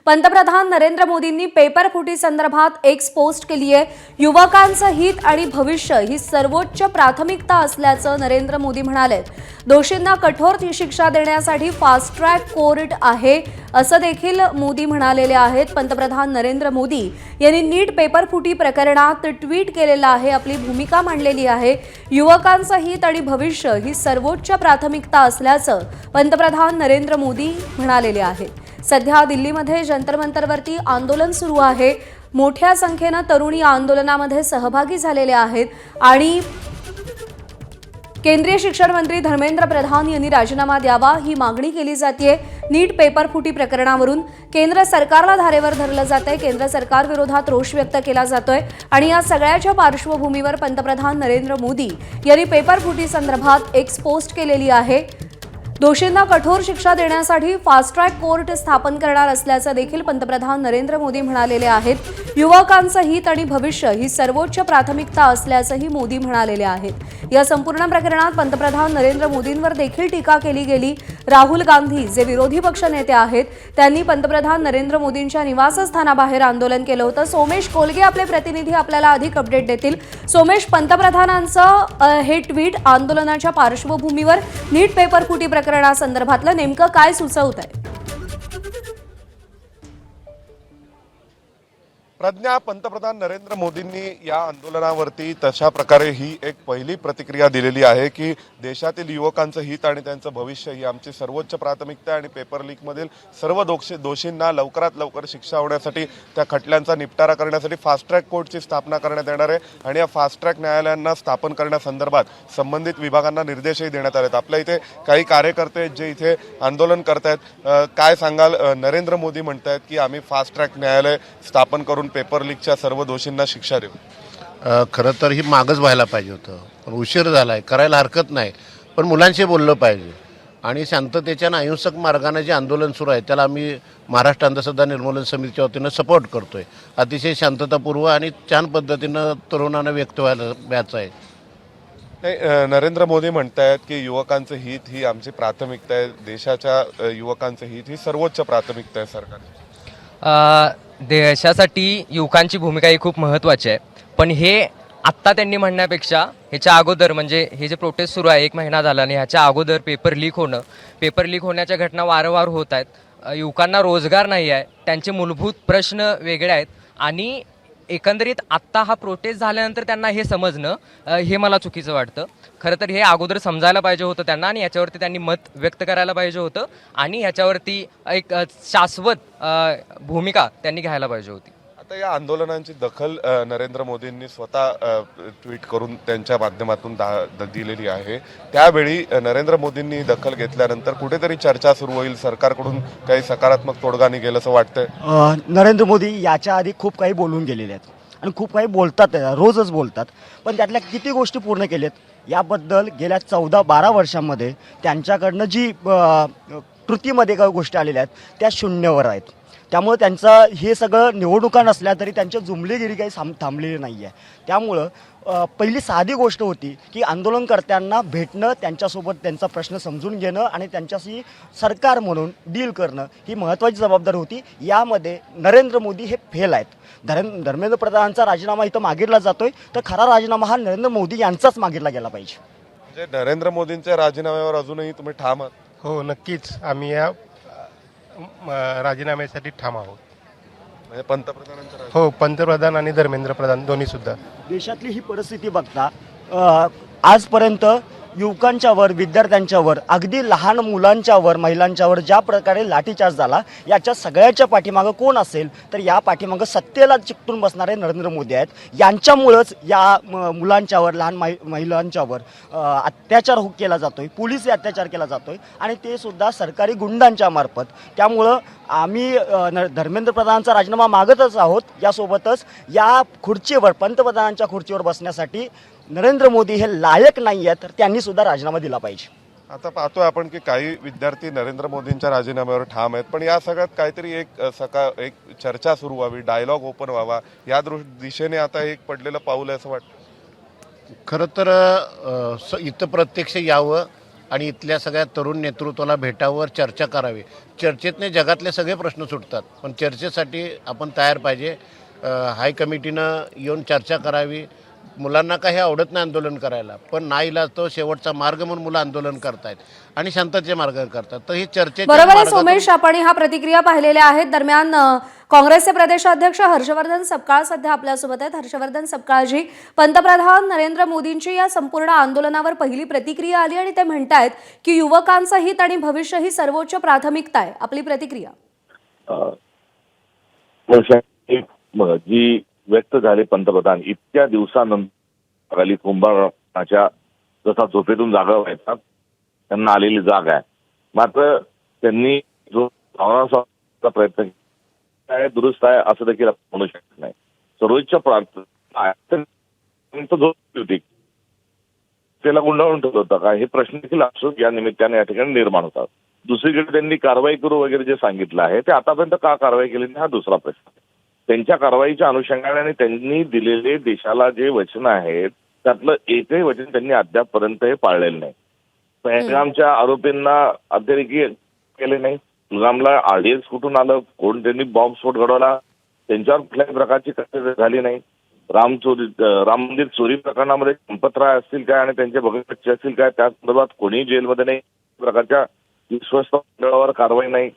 पंतप्रधान नरेंद्र मोदींनी पेपर फुटी संदर्भात एक्स पोस्ट केली आहे। युवकांचं हित आणि भविष्य ही सर्वोच्च प्राथमिकता असल्याचं नरेंद्र मोदी म्हणाले। दोषींना कठोर शिक्षा देण्यासाठी फास्ट ट्रॅक कोर्ट आहे असं देखील मोदी म्हणालेले आहेत। पंतप्रधान नरेंद्र मोदी यांनी नीट पेपर फुटी प्रकरणात ट्विट केलेलं आहे, आपली भूमिका मांडलेली आहे। युवकांचं हित आणि भविष्य ही सर्वोच्च प्राथमिकता असल्याचं पंतप्रधान नरेंद्र मोदी म्हणालेले आहेत। सध्या दिल्लीमध्ये जंतर मंतरवरती आंदोलन सुरू आहे। मोठ्या संख्येने तरुणी आंदोलनामध्ये सहभागी झालेले आहेत आणि केंद्रीय शिक्षण मंत्री धर्मेंद्र प्रधान यांनी राजीनामा द्यावा ही मागणी केली जाते। नीट पेपर फुटी प्रकरणावरून केंद्र सरकारला धारेवर धरलं जातंय। केंद्र सरकार विरोधात रोष व्यक्त केला जातोय आणि या सगळ्याच्या पार्श्वभूमीवर पंतप्रधान नरेंद्र मोदी यांनी पेपर फुटी संदर्भात एक्स पोस्ट केलेली आहे। दोषींना कठोर शिक्षा देण्यासाठी फास्ट ट्रॅक कोर्ट स्थापन करणार असल्याचं देखील पंतप्रधान नरेंद्र मोदी म्हणालेले आहेत। युवकांचं हित आणि भविष्य ही सर्वोच्च प्राथमिकता असल्याचंही मोदी म्हणालेले आहेत। या संपूर्ण प्रकरणात पंतप्रधान नरेंद्र मोदींवर देखील टीका केली गेली। राहुल गांधी जे विरोधी पक्ष नेते आहेत त्यांनी पंतप्रधान नरेंद्र मोदींच्या निवासस्थानाबाहेर आंदोलन केलं होतं। सोमेश कोलगे आपले प्रतिनिधी आपल्याला अधिक अपडेट देतील। सोमेश, पंतप्रधानांचं हे ट्विट आंदोलनाच्या पार्श्वभूमीवर नीट पेपर फुटी प्रकरणासंदर्भातलं नेमकं काय सुचवत आहे? प्रज्ञा, पंतप्रधान नरेंद्र मोदींनी या आंदोलनावरती तशा प्रकारे ही एक पहिली प्रतिक्रिया दिलेली आहे की देशातील युवकांचं हित आणि त्यांचं भविष्य ही आमची सर्वोच्च प्राथमिकता आहे आणि पेपर लीकमधील सर्व दोषींना लवकरात लवकर शिक्षा होण्यासाठी त्या खटल्यांचा निपटारा करण्यासाठी फास्ट ट्रॅक कोर्टची स्थापना करण्यात येणार आहे आणि या फास्ट ट्रॅक न्यायालयांना स्थापन करण्यासंदर्भात संबंधित विभागांना निर्देशही देण्यात आले आहेत। आपल्या इथे काही कार्यकर्ते जे इथे आंदोलन करतायत, काय सांगाल? नरेंद्र मोदी म्हणतायत की आम्ही फास्ट ट्रॅक न्यायालय स्थापन करून पेपर लीकच्या सर्व दोषींना शिक्षा देऊ। खरं तर ही मागच व्हायला पाहिजे होतं, पण उशीर झाला आहे, करायला हरकत नाही, पण मुलांशी बोललं पाहिजे आणि शांततेच्या आणि अहिंसक मार्गाने जे आंदोलन सुरू आहे त्याला आम्ही महाराष्ट्र अंधश्रद्धा निर्मूलन समितीच्या वतीनं सपोर्ट करतोय। अतिशय शांततापूर्व आणि छान पद्धतीनं तरुणांना व्यक्त व्हायचं आहे। नरेंद्र मोदी म्हणतायत की युवकांचं हित ही आमची प्राथमिकता आहे, देशाच्या युवकांचं हित ही सर्वोच्च प्राथमिकता आहे सरकार। देशासाठी युवकांची भूमिका ही खूप महत्त्वाची आहे, पण हे आत्ता त्यांनी म्हणण्यापेक्षा ह्याच्या अगोदर म्हणजे हे जे प्रोटेस्ट सुरू आहे 1 महिना झाला आणि ह्याच्या अगोदर पेपर लीक होण्याच्या घटना वारंवार होत आहेत। युवकांना रोजगार नाही आहे, त्यांचे मूलभूत प्रश्न वेगळे आहेत आणि एकंदरीत आत्ता हा प्रोटेस्ट झाल्यानंतर त्यांना हे समजणं हे मला चुकीचं वाटतं। खरं तर हे अगोदर समजायला पाहिजे होतं त्यांना आणि याच्यावरती त्यांनी मत व्यक्त करायला पाहिजे होतं आणि ह्याच्यावरती एक शाश्वत भूमिका त्यांनी घ्यायला पाहिजे होती। आता या आंदोलनांची दखल नरेंद्र मोदींनी स्वतः ट्विट करून त्यांच्या माध्यमातून दिलेली आहे। त्यावेळी नरेंद्र मोदींनी दखल घेतल्यानंतर कुठेतरी चर्चा सुरू होईल, सरकारकडून काही सकारात्मक तोडगा निघेल असं वाटतंय? नरेंद्र मोदी याच्या आधी खूप काही बोलून गेलेले आहेत आणि खूप काही बोलतात, रोजच बोलतात, पण त्यातल्या किती गोष्टी पूर्ण केल्यात याबद्दल गेल्या 14-12 वर्षांमध्ये त्यांच्याकडनं जी कृतीमध्ये काही गोष्टी आलेल्या आहेत त्या शून्यावर आहेत। त्यामुळे त्यांचं हे सगळं निवडणुका नसल्या तरी त्यांच्या जुमलेगिरी काही थांबलेली नाही आहे। त्यामुळं पहिली साधी गोष्ट होती की आंदोलनकर्त्यांना भेटणं, त्यांच्यासोबत त्यांचा प्रश्न समजून घेणं आणि त्यांच्याशी सरकार म्हणून डील करणं ही महत्त्वाची जबाबदारी होती। यामध्ये नरेंद्र मोदी हे फेल आहेत। धर्मेंद्र प्रधानांचा राजीनामा इथं मागितला जातोय, तर खरा राजीनामा हा नरेंद्र मोदी यांचाच मागितला गेला पाहिजे। म्हणजे नरेंद्र मोदींच्या राजीनाम्यावर अजूनही तुम्ही ठाम आहात? हो, नक्कीच आम्ही या राजीनाम्यासाठी ठाम आहोत। म्हणजे पंतप्रधानांचा हो, पंतप्रधान आणि धर्मेंद्र प्रधान दोन्ही सुद्धा। देशातली ही परिस्थिती बघता आजपर्यंत युवकांच्यावर, विद्यार्थ्यांच्यावर, अगदी लहान मुलांच्यावर, महिलांच्यावर ज्या प्रकारे लाठीचार्ज झाला, याच्या सगळ्याच्या पाठीमागं कोण असेल तर या पाठीमागं सत्तेला चिकटून बसणारे नरेंद्र मोदी आहेत। यांच्यामुळंच या मुलांच्यावर, लहान महिलांच्यावर अत्याचार केला जातोय, पोलिसी अत्याचार केला जातोय आणि ते सुद्धा सरकारी गुंडांच्या मार्फत। त्यामुळं आम्ही धर्मेंद्र प्रधानांचा राजीनामा मागतच आहोत। यासोबतच या खुर्चीवर, पंतप्रधानांच्या खुर्चीवर बसण्यासाठी नरेंद्र मोदी हे लायक नाही आहेत, तर त्यांनी सुद्धा राजीनामा दिला पाहिजे। आता पाहतोय आपण की काही विद्यार्थी नरेंद्र मोदींच्या राजीनाम्यावर ठाम आहेत, पण या सगळ्यात काहीतरी एक चर्चा सुरू व्हावी, डायलॉग ओपन व्हावा, या दिशेने आता एक पडलेलं पाऊल आहे असं वाटतं? खरं तर इथं प्रत्यक्ष यावं आणि इथल्या सगळ्या तरुण नेतृत्वाला भेटावर चर्चा करावी. चर्चेतने जगातले सगळे प्रश्न सुटतात, पण चर्चेसाठी आपण तयार पाहिजे. हाय कमिटीनं येऊन चर्चा करावी. मुलांना काही आवडत नाही आंदोलन करायला, पण नाईलाज तो शेवटचा मार्ग म्हणून मुलं आंदोलन करतायत आणि शांततेचे मार्ग करतात. तर ही चर्चेच्या बरोबर आहे मार्गातून- सोमेश, आपण ह्या प्रतिक्रिया पाहिलेल्या आहेत. दरम्यान काँग्रेसचे प्रदेशाध्यक्ष हर्षवर्धन सपकाळ सध्या आपल्यासोबत आहेत. हर्षवर्धन सपकाळजी, पंतप्रधान नरेंद्र मोदींची या संपूर्ण आंदोलनावर पहिली प्रतिक्रिया आली आणि ते म्हणतायत की युवकांचं हित आणि भविष्य ही सर्वोच्च प्राथमिकता आहे. आपली प्रतिक्रिया? जी व्यक्त झाले पंतप्रधान इतक्या दिवसानंतर खाली कुंभाराच्या जसा झोपेतून जागा व्हायचा त्यांना आलेली जाग आहे. मात्र त्यांनी जो भावनाचा प्रयत्न केला आहे दुरुस्त आहे असं देखील आपण म्हणू शकत नाही. सर्वोच्च प्रार्थना झोप होती त्याला गुंडाळून ठेवलं होतं का हे प्रश्न देखील असून या निमित्ताने या ठिकाणी निर्माण होतात. दुसरीकडे त्यांनी कारवाई करू वगैरे जे सांगितलं आहे ते आतापर्यंत का कारवाई केली नाही हा दुसरा प्रश्न. त्यांच्या कारवाईच्या अनुषंगाने आणि त्यांनी दिलेले देशाला जे वचन आहेत त्यातलं एकही वचन त्यांनी अद्यापपर्यंत हे पाळलेलं नाही. पहलगामच्या आरोपींना अतिरेकी केले नाही. पहलगामला आरडीएक्स कुठून आलं, कोण त्यांनी बॉम्बस्फोट घडवला, त्यांच्यावर कुठल्याही प्रकारची कारवाई झाली नाही. राम मंदिर चोरी प्रकरणामध्ये संपतराय असतील काय आणि त्यांचे भगत बच्चे असतील काय त्या संदर्भात कोणीही जेलमध्ये नाही. प्रकारच्या विश्वस्त मंडळावर कारवाई नाही.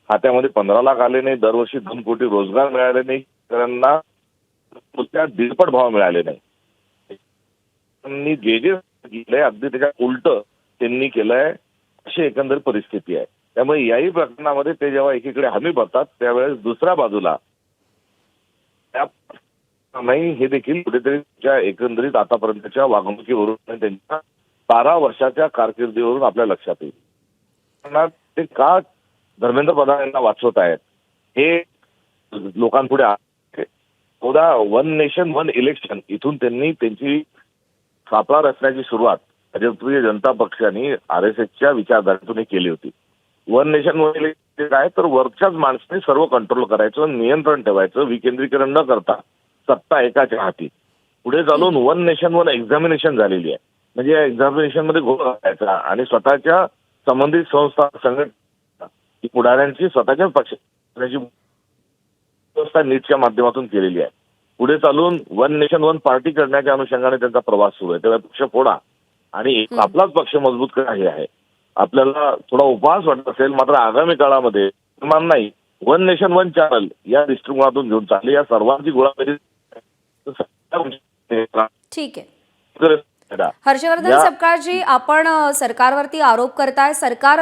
खात्यामध्ये 15 लाख आले नाही. दरवर्षी 2 कोटी रोजगार मिळाले नाही. शेतकऱ्यांना त्या दीडपट भाव मिळाले नाही. त्यांनी जे जे केलंय अगदी त्याच्या उलट त्यांनी केलंय अशी एकंदर परिस्थिती आहे. त्यामुळे याही प्रकरणामध्ये ते जेव्हा एकीकडे हमी भरतात त्यावेळेस दुसऱ्या बाजूला नाही हे देखील कुठेतरी त्या एकंदरीत आतापर्यंतच्या वागणुकीवरून आणि त्यांच्या 12 वर्षाच्या कारकिर्दीवरून आपल्या लक्षात येईल. ते का धर्मेंद्र प्रधान यांना वाचवत आहेत हे लोकांपुढे आहे. 1 नेशन 1 इलेक्शन इथून त्यांनी त्यांची सापळा रचण्याची सुरुवात भारतीय जनता पक्षाने RSSच्या विचारधारेतून केली होती. 1 नेशन 1 इलेक्शन काय तर वरच्याच माणसाने सर्व कंट्रोल करायचं, नियंत्रण ठेवायचं, विकेंद्रीकरण न करता सत्ता एकाच्या हाती. पुढे चालून 1 नेशन 1 एक्झामिनेशन झालेली आहे. म्हणजे या एक्झामिनेशन मध्ये घोळ घालायचा आणि स्वतःच्या संबंधित संस्था संघटना पुढाऱ्यांची स्वतःच्याच पक्षाची व्यवस्था नीटच्या माध्यमातून केलेली आहे. पुढे चालून 1 नेशन 1 पार्टी करण्याच्या अनुषंगाने त्यांचा प्रवास सुरू आहे. तेव्हा पक्ष फोडा आणि आपलाच पक्ष मजबूत करा हे आहे. आपल्याला थोडा उपहास वाटत असेल मात्र आगामी काळामध्ये मान नाही 1 नेशन 1 चॅनल या दृष्टिकोनातून घेऊन चालले. या सर्वांची गोळाबेरीज ठीक आहे. हर्षवर्धन सपकाळजी, आपण सरकारवरती आरोप करताय. सरकार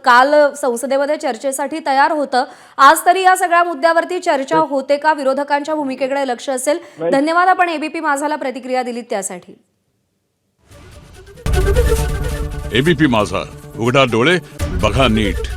काल संसदेमध्ये चर्चेसाठी तयार होतं. आज तरी या सगळ्या मुद्द्यावरती चर्चा होते का? विरोधकांच्या भूमिकेकडे लक्ष असेल. धन्यवाद, आपण एबीपी माझाला प्रतिक्रिया दिलीत त्यासाठी. एबीपी माझा, उघडा डोळे बघा नीट.